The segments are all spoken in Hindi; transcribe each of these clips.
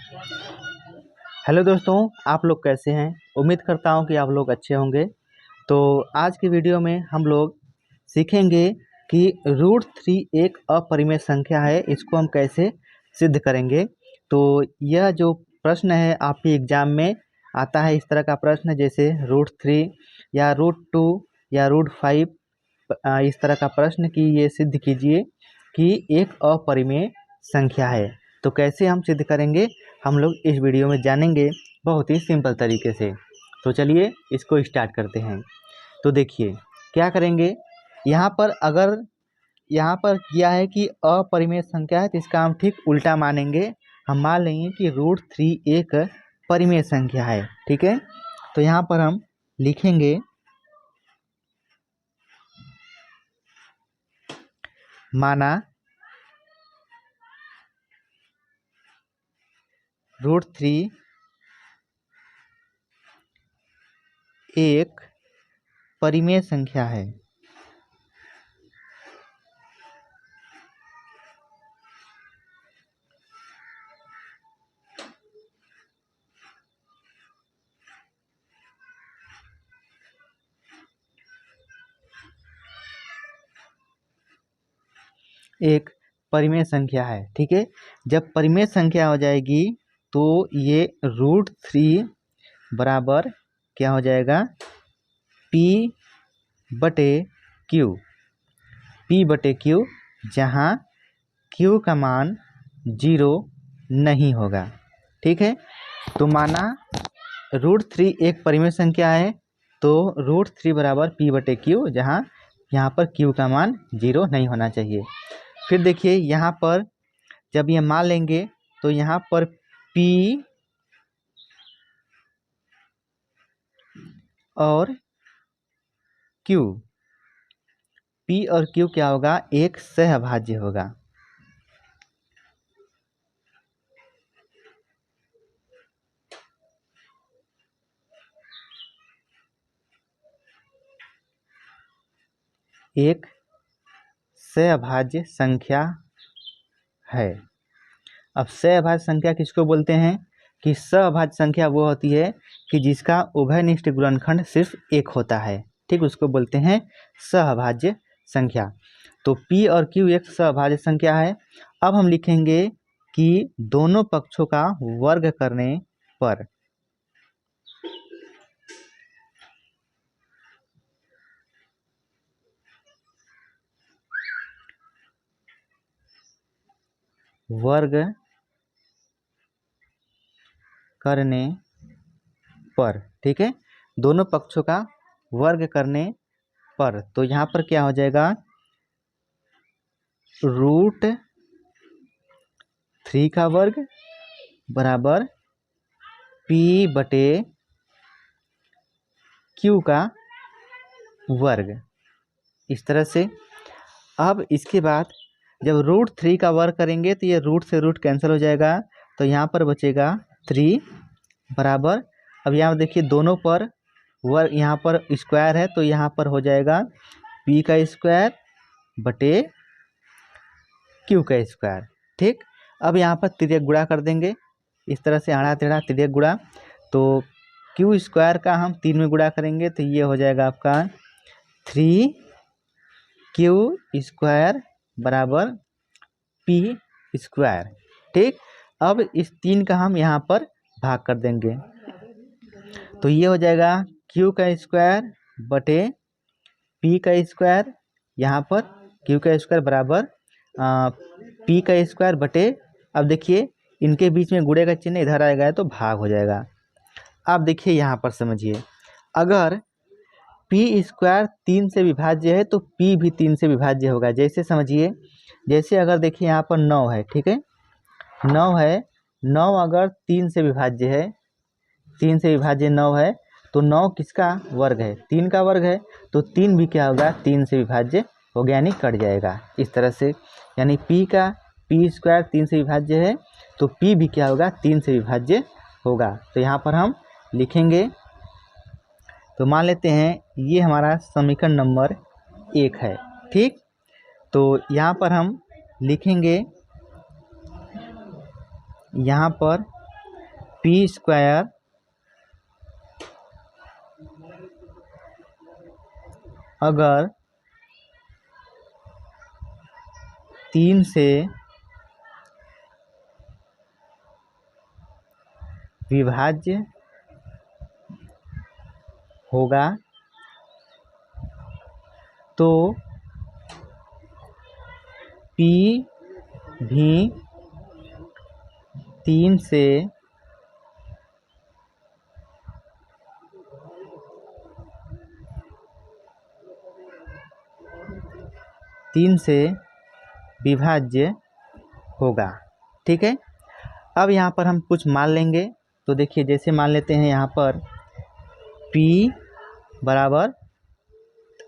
हेलो दोस्तों, आप लोग कैसे हैं। उम्मीद करता हूं कि आप लोग अच्छे होंगे। तो आज की वीडियो में हम लोग सीखेंगे कि √3 एक अपरिमेय संख्या है, इसको हम कैसे सिद्ध करेंगे। तो यह जो प्रश्न है आपके एग्जाम में आता है, इस तरह का प्रश्न जैसे √3 या √2 या √5, इस तरह का प्रश्न कि ये सिद्ध कीजिए कि एक अपरिमेय संख्या है। तो कैसे हम सिद्ध करेंगे हम लोग इस वीडियो में जानेंगे, बहुत ही सिंपल तरीके से। तो चलिए इसको स्टार्ट करते हैं। तो देखिए क्या करेंगे, यहाँ पर अगर यहाँ पर किया है कि अपरिमेय संख्या है तो इसका हम ठीक उल्टा मानेंगे। हम मान लेंगे कि √3 एक परिमेय संख्या है, ठीक है। तो यहाँ पर हम लिखेंगे माना √3 एक परिमेय संख्या है। एक परिमेय संख्या है, ठीक है। जब परिमेय संख्या हो जाएगी तो ये √3 बराबर क्या हो जाएगा, P/Q। P/Q, जहाँ Q का मान 0 नहीं होगा, ठीक है। तो माना √3 एक परिमेय संख्या है, तो √3 बराबर P/Q, जहाँ यहाँ पर Q का मान 0 नहीं होना चाहिए। फिर देखिए यहाँ पर जब ये मान लेंगे तो यहाँ पर P और Q, P और Q क्या होगा, एक सहभाज्य होगा। एक सहभाज्य संख्या है। अब सहभाज्य संख्या किसको बोलते हैं कि सहभाज्य संख्या वो होती है कि जिसका उभयनिष्ठ गुणनखंड सिर्फ एक होता है, ठीक, उसको बोलते हैं सहभाज्य संख्या। तो P और Q एक सहभाज्य संख्या है। अब हम लिखेंगे कि दोनों पक्षों का वर्ग करने पर वर्ग करने पर, ठीक है, दोनों पक्षों का वर्ग करने पर। तो यहाँ पर क्या हो जाएगा, √3 का वर्ग बराबर P/Q का वर्ग, इस तरह से। अब इसके बाद जब √3 का वर्ग करेंगे तो ये रूट से रूट कैंसिल हो जाएगा, तो यहाँ पर बचेगा 3 बराबर। अब यहाँ देखिए दोनों पर वर्ग, यहाँ पर स्क्वायर है तो यहाँ पर हो जाएगा P का स्क्वायर बटे Q का स्क्वायर, ठीक। अब यहाँ पर तिर्यक गुणा कर देंगे, इस तरह से आड़ा टेढ़ा तिर्यक गुणा। तो Q स्क्वायर का हम 3 में गुणा करेंगे तो ये हो जाएगा आपका 3Q स्क्वायर बराबर P स्क्वायर, ठीक। अब इस 3 का हम यहाँ पर भाग कर देंगे, तो ये हो जाएगा Q का स्क्वायर बटे P का स्क्वायर, यहाँ पर Q का स्क्वायर बराबर P का स्क्वायर बटे, अब देखिए इनके बीच में गुणे का चिन्ह इधर आएगा तो भाग हो जाएगा। अब देखिए यहाँ पर समझिए, अगर P स्क्वायर 3 से विभाज्य है तो P भी 3 से विभाज्य होगा। जैसे समझिए, जैसे अगर देखिए यहाँ पर 9 है, ठीक है, 9 है, 9 अगर 3 से विभाज्य है, 3 से विभाज्य 9 है, तो 9 किसका वर्ग है, 3 का वर्ग है, तो 3 भी क्या होगा, 3 से विभाज्य हो गया, यानी कट जाएगा इस तरह से। यानी P स्क्वायर 3 से विभाज्य है तो P भी क्या होगा, 3 से विभाज्य होगा। तो यहाँ पर हम लिखेंगे, तो मान लेते हैं ये हमारा समीकरण नंबर 1 है, ठीक। तो यहाँ पर हम लिखेंगे, यहाँ पर पी स्क्वायर अगर 3 से विभाज्य होगा तो P भी 3 से विभाज्य होगा। ठीक है, अब यहाँ पर हम कुछ मान लेंगे। तो देखिए, जैसे मान लेते हैं यहाँ पर P बराबर,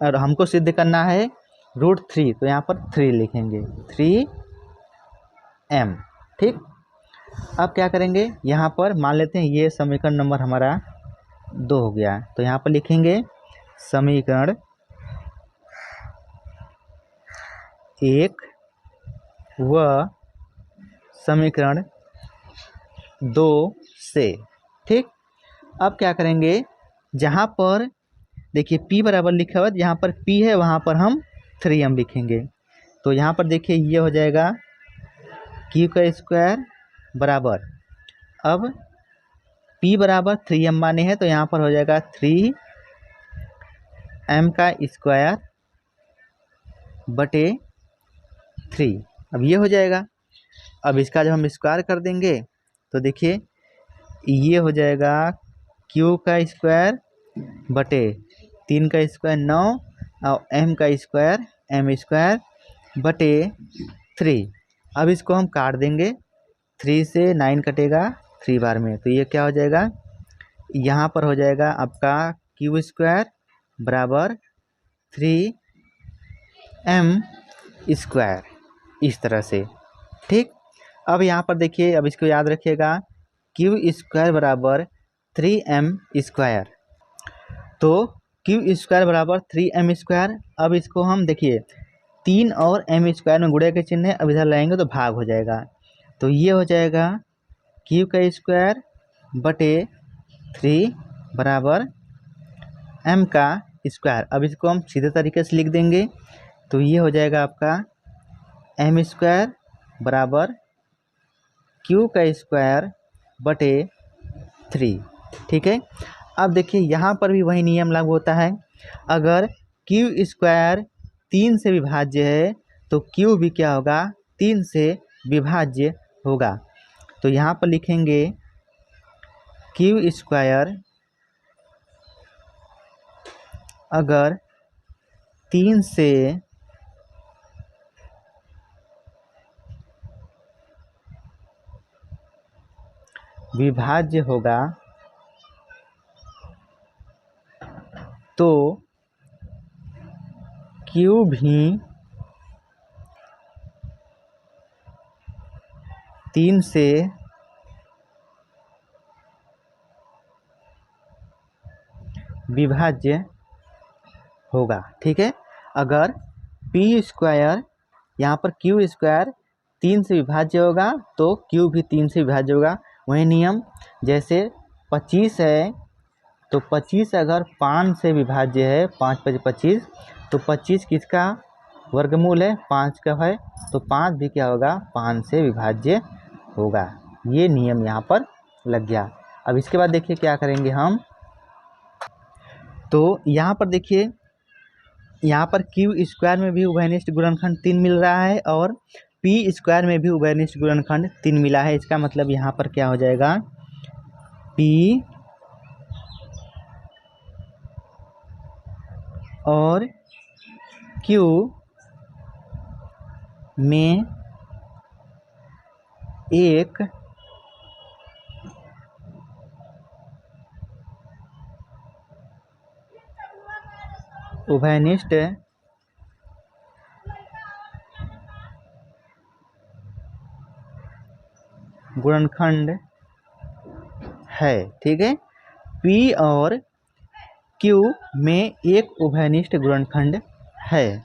और हमको सिद्ध करना है √3, तो यहाँ पर 3 लिखेंगे, 3m। ठीक, अब क्या करेंगे, यहाँ पर मान लेते हैं ये समीकरण नंबर हमारा 2 हो गया, तो यहाँ पर लिखेंगे समीकरण 1 व समीकरण 2 से। ठीक, अब क्या करेंगे, जहाँ पर देखिए P बराबर लिखा हुआ है, यहाँ पर P है वहाँ पर हम 3m लिखेंगे। तो यहाँ पर देखिए ये हो जाएगा Q का स्क्वायर बराबर, अब P बराबर 3m माने हैं तो यहाँ पर हो जाएगा 3m का स्क्वायर बटे 3। अब ये हो जाएगा, अब इसका जब हम स्क्वायर कर देंगे तो देखिए ये हो जाएगा Q का स्क्वायर बटे 3 का स्क्वायर 9 और m का स्क्वायर m स्क्वायर बटे 3। अब इसको हम काट देंगे, 3 से 9 कटेगा 3 बार में, तो ये क्या हो जाएगा, यहाँ पर हो जाएगा आपका Q स्क्वायर बराबर 3m स्क्वायर, इस तरह से। ठीक, अब यहाँ पर देखिए, अब इसको याद रखिएगा, Q स्क्वायर बराबर 3m स्क्वायर, तो Q स्क्वायर बराबर 3m स्क्वायर। अब इसको हम देखिए 3 और m स्क्वायर में गुणे के चिन्ह है, अब इधर लाएंगे तो भाग हो जाएगा, तो ये हो जाएगा Q का स्क्वायर बटे 3 बराबर m का स्क्वायर। अब इसको हम सीधे तरीके से लिख देंगे, तो ये हो जाएगा आपका m स्क्वायर बराबर Q का स्क्वायर बटे 3। ठीक है, अब देखिए यहाँ पर भी वही नियम लागू होता है, अगर Q स्क्वायर 3 से विभाज्य है तो Q भी क्या होगा, 3 से विभाज्य होगा। तो यहाँ पर लिखेंगे Q स्क्वायर अगर 3 से विभाज्य होगा तो Q भी 3 से विभाज्य होगा। ठीक है, अगर P स्क्वायर यहाँ पर Q स्क्वायर 3 से विभाज्य होगा तो Q भी 3 से विभाज्य होगा। वही नियम, जैसे 25 है तो 25 अगर 5 से विभाज्य है, 5 × 25, तो 25 किसका वर्गमूल है, 5 का है, तो 5 भी क्या होगा, 5 से विभाज्य होगा। ये नियम यहाँ पर लग गया। अब इसके बाद देखिए क्या करेंगे हम, तो यहाँ पर देखिए, यहाँ पर Q स्क्वायर में भी उभयनिष्ठ गुणनखंड 3 मिल रहा है और P स्क्वायर में भी उभयनिष्ठ गुणनखंड 3 मिला है। इसका मतलब यहाँ पर क्या हो जाएगा, P और Q में एक उभयनिष्ठ गुणनखंड है। ठीक है, P और Q में एक उभयनिष्ठ गुणनखंड है,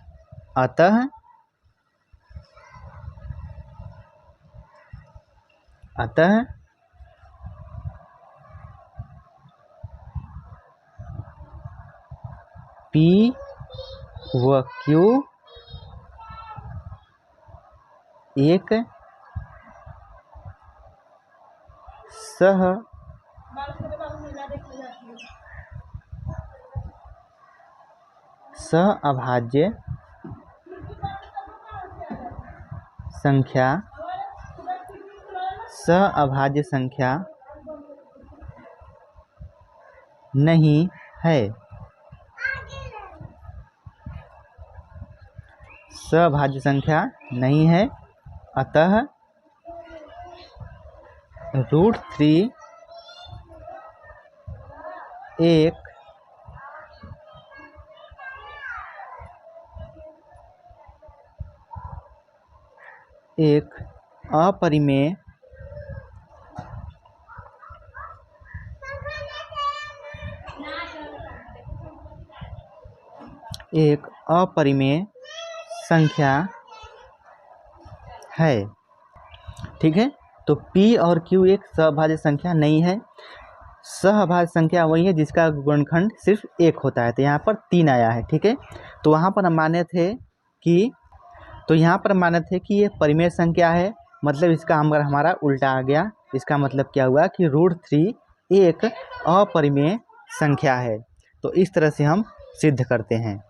अतः P व Q एक सहअभाज्य संख्या नहीं है। सहअभाज्य संख्या नहीं है, अतः √3 एक अपरिमेय संख्या है। ठीक है, तो P और Q एक सहअभाज्य संख्या नहीं है। सहअभाज्य संख्या वही है जिसका गुणनखंड सिर्फ एक होता है, तो यहाँ पर 3 आया है। ठीक है, तो वहाँ पर हम माने थे कि ये परिमेय संख्या है, मतलब इसका हमारा उल्टा आ गया। इसका मतलब क्या हुआ कि √3 एक अपरिमेय संख्या है। तो इस तरह से हम सिद्ध करते हैं।